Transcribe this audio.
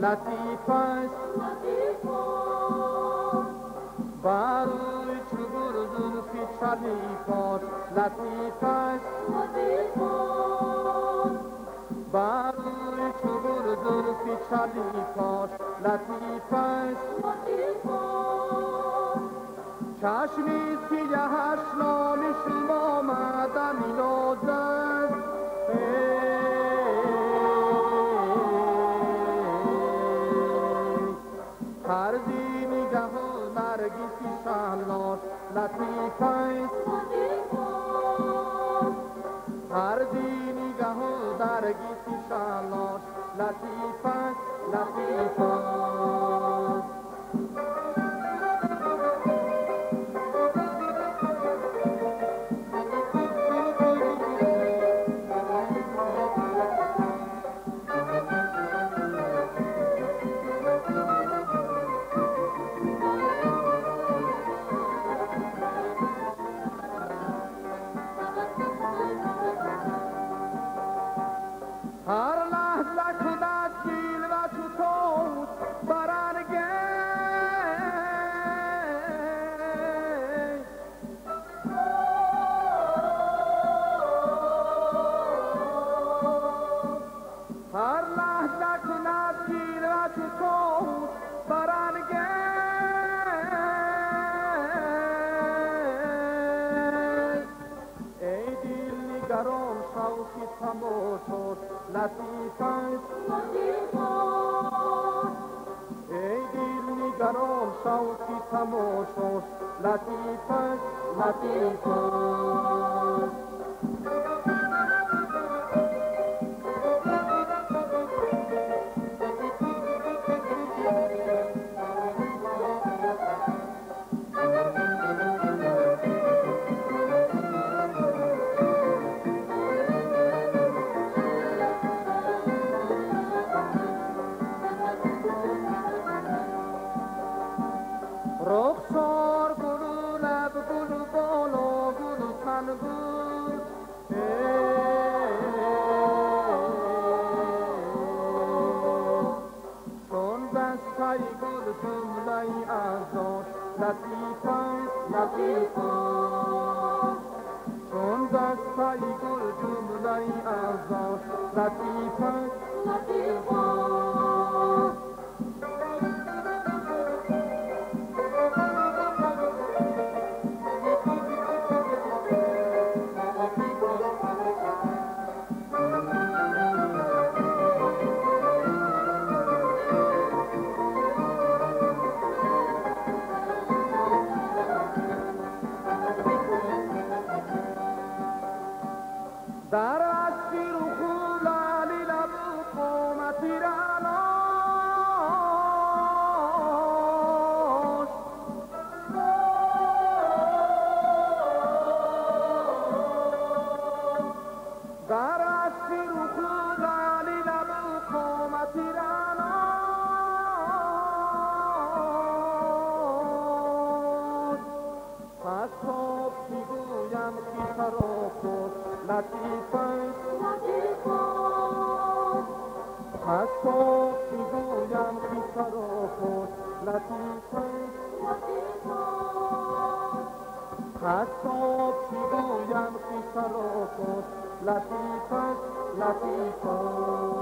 لطیف است بر روی چوبور زلفی چلیپاش لطیف است بر روی چوبور زلفی چلیپاش لطیف است چشمی سیهش نامشون آمدن نازد هردی نگه و نرگسی شلاش لطیف است هردی نگه و نرگسی شلاش لطیف است لطیف است هر لحظه کند گیل و چوتوت برنگه هر لحظه کند گیل و چوتوت برنگه ای دل نگران شوقی تماشاش لطیف است ای دل نگران شوقی تماشاش لطیف است لطیف است رخسار گلو لب گلو بالا گلو تن گل چون دسته گل جمله ازاش لطیف است لطیف است چون دسته گل جمله ازاش لطیف است لطیف است در اسیر و خلالی لب قومتی رناش در اسیر و خلالی لب قومتی رناش پس خواب میگویم که تراکش لطیف است پس خواب میگویم که تراکش لطیف است پس خواب میگویم که تراکش لطیف است لطیف است